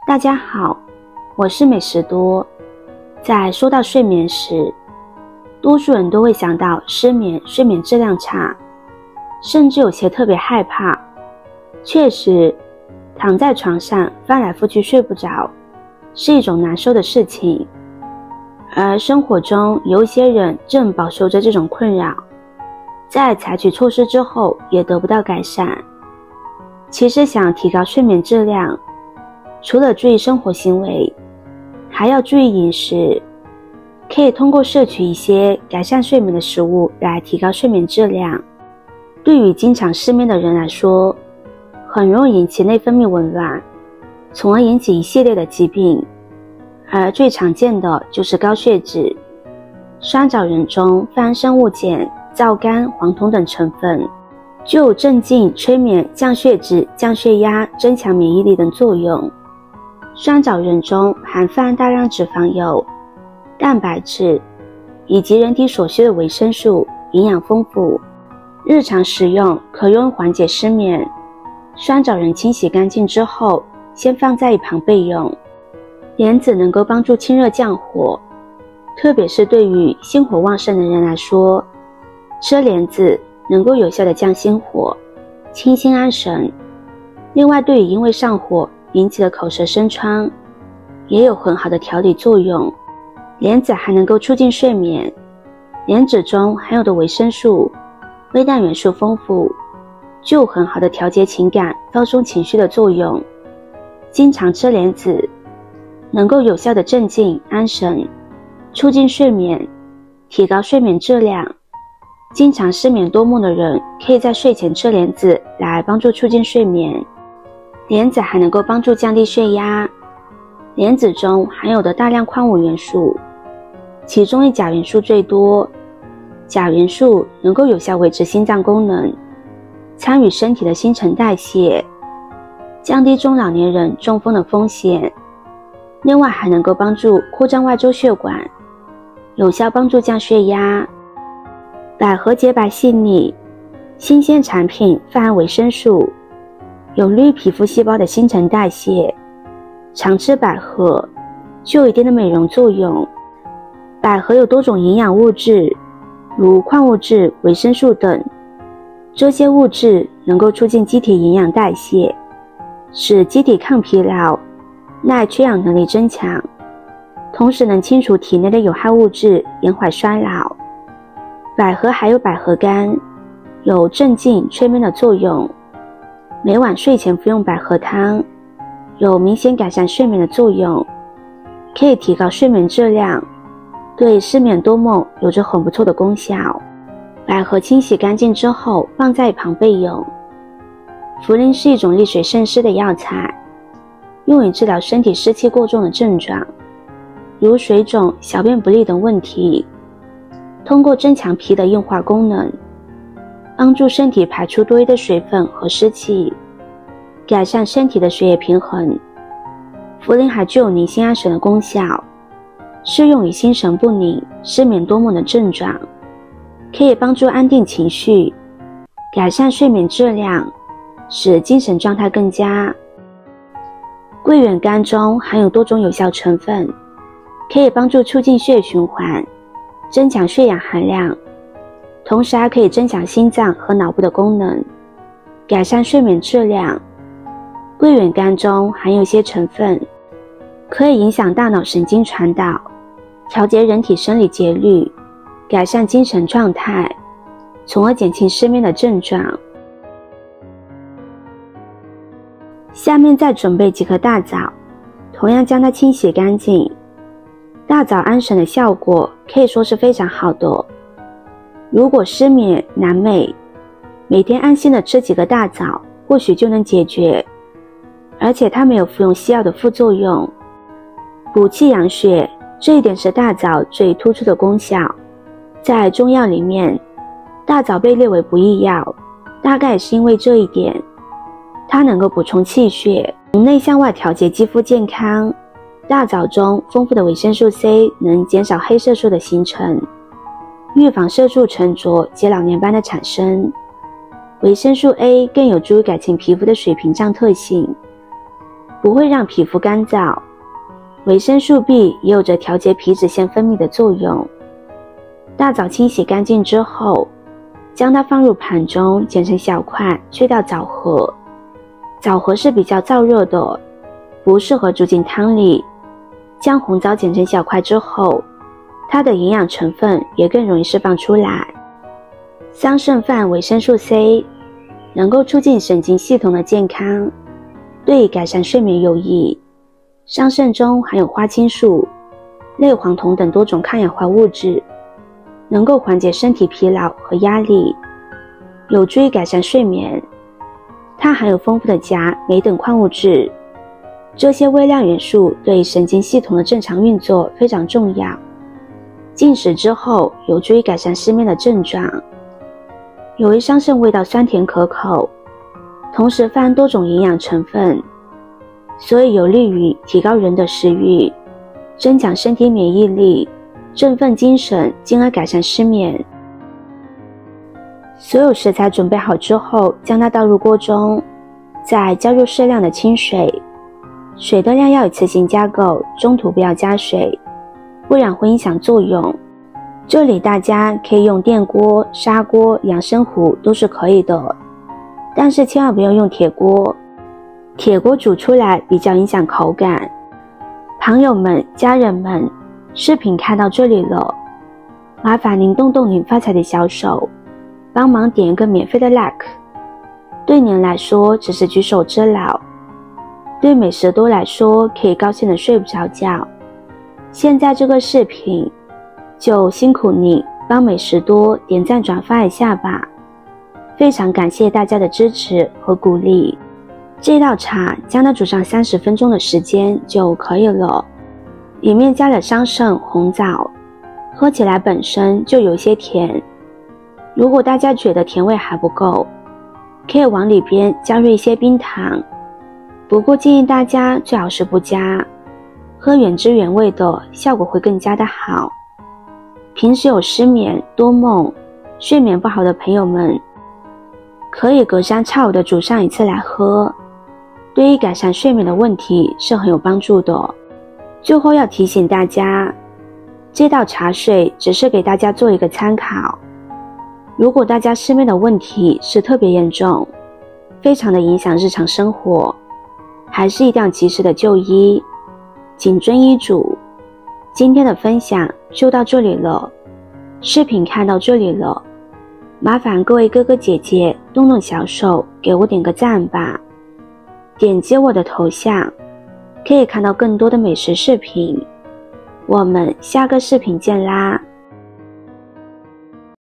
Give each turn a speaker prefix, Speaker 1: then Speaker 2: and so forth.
Speaker 1: 大家好，我是美食多。在说到睡眠时，多数人都会想到失眠、睡眠质量差，甚至有些特别害怕。确实，躺在床上翻来覆去睡不着，是一种难受的事情。而生活中有一些人正饱受着这种困扰，在采取措施之后也得不到改善。其实想提高睡眠质量，除了注意生活行为，还要注意饮食，可以通过摄取一些改善睡眠的食物来提高睡眠质量。对于经常失眠的人来说，很容易引起内分泌紊乱，从而引起一系列的疾病，而最常见的就是高血脂。酸枣仁中富生物碱、皂苷、黄酮等成分，具有镇静、催眠、降血脂、降血压、增强免疫力等作用。酸枣仁中含泛大量脂肪油、蛋白质以及人体所需的维生素，营养丰富，日常食用可用缓解失眠。酸枣仁清洗干净之后，先放在一旁备用。莲子能够帮助清热降火，特别是对于心火旺盛的人来说，吃莲子能够有效的降心火，清心安神。另外，对于因为上火引起的口舌生疮，也有很好的调理作用。莲子还能够促进睡眠，莲子中含有的维生素、微量元素丰富，具有很好的调节情感、放松情绪的作用。经常吃莲子，能够有效的镇静安神，促进睡眠，提高睡眠质量。经常失眠多梦的人，可以在睡前吃莲子来帮助促进睡眠。莲子还能够帮助降低血压。莲子中含有的大量矿物元素，其中以钾元素最多。钾元素能够有效维持心脏功能，参与身体的新陈代谢，降低中老年人中风的风险。另外还能够帮助扩张外周血管，有效帮助降血压。百合洁白细腻，新鲜产品富含维生素，有利于皮肤细胞的新陈代谢。常吃百合具有一定的美容作用。百合有多种营养物质，如矿物质、维生素等，这些物质能够促进机体营养代谢，使机体抗疲劳、耐缺氧能力增强，同时能清除体内的有害物质，延缓衰老。百合还有百合干，有镇静、催眠的作用。每晚睡前服用百合汤，有明显改善睡眠的作用，可以提高睡眠质量，对失眠多梦有着很不错的功效。百合清洗干净之后放在一旁备用。茯苓是一种利水渗湿的药材，用于治疗身体湿气过重的症状，如水肿、小便不利等问题。通过增强脾的硬化功能，帮助身体排出多余的水分和湿气，改善身体的血液平衡。茯苓还具有宁心安神的功效，适用于心神不宁、失眠多梦的症状，可以帮助安定情绪，改善睡眠质量，使精神状态更佳。桂圆干中含有多种有效成分，可以帮助促进血液循环，增强血氧含量，同时还可以增强心脏和脑部的功能，改善睡眠质量。桂圆干中含有一些成分，可以影响大脑神经传导，调节人体生理节律，改善精神状态，从而减轻失眠的症状。下面再准备几颗大枣，同样将它清洗干净。大枣安神的效果可以说是非常好的。如果失眠难寐，每天安心的吃几个大枣，或许就能解决。而且它没有服用西药的副作用，补气养血，这一点是大枣最突出的功效。在中药里面，大枣被列为不宜药，大概也是因为这一点。它能够补充气血，从内向外调节肌肤健康。大枣中丰富的维生素 C 能减少黑色素的形成，预防色素沉着及老年斑的产生。维生素 A 更有助于改进皮肤的水屏障特性，不会让皮肤干燥。维生素 B 也有着调节皮脂腺分泌的作用。大枣清洗干净之后，将它放入盘中，剪成小块，去掉枣核。枣核是比较燥热的，不适合煮进汤里。将红枣剪成小块之后，它的营养成分也更容易释放出来。桑葚泛维生素 C 能够促进神经系统的健康，对改善睡眠有益。桑葚中含有花青素、类黄酮等多种抗氧化物质，能够缓解身体疲劳和压力，有助于改善睡眠。它含有丰富的钾、镁等矿物质，这些微量元素对神经系统的正常运作非常重要。进食之后有助于改善失眠的症状。由于桑葚味道酸甜可口，同时富含多种营养成分，所以有利于提高人的食欲，增强身体免疫力，振奋精神，进而改善失眠。所有食材准备好之后，将它倒入锅中，再加入适量的清水，水的量要一次性加够，中途不要加水，不然会影响作用。这里大家可以用电锅、砂锅、养生壶都是可以的，但是千万不要用铁锅，铁锅煮出来比较影响口感。朋友们、家人们，视频看到这里了，麻烦您动动您发财的小手，帮忙点一个免费的 like， 对您来说只是举手之劳，对美食多来说可以高兴的睡不着觉。现在这个视频就辛苦你帮美食多点赞转发一下吧，非常感谢大家的支持和鼓励。这道茶将它煮上30分钟的时间就可以了，里面加了桑葚、红枣，喝起来本身就有些甜。如果大家觉得甜味还不够，可以往里边加入一些冰糖，不过建议大家最好是不加，喝原汁原味的效果会更加的好。平时有失眠、多梦、睡眠不好的朋友们，可以隔三差五的煮上一次来喝，对于改善睡眠的问题是很有帮助的。最后要提醒大家，这道茶水只是给大家做一个参考，如果大家失眠的问题是特别严重，非常的影响日常生活，还是一定要及时的就医，谨遵医嘱。今天的分享就到这里了，视频看到这里了，麻烦各位哥哥姐姐动动小手给我点个赞吧。点击我的头像可以看到更多的美食视频，我们下个视频见啦。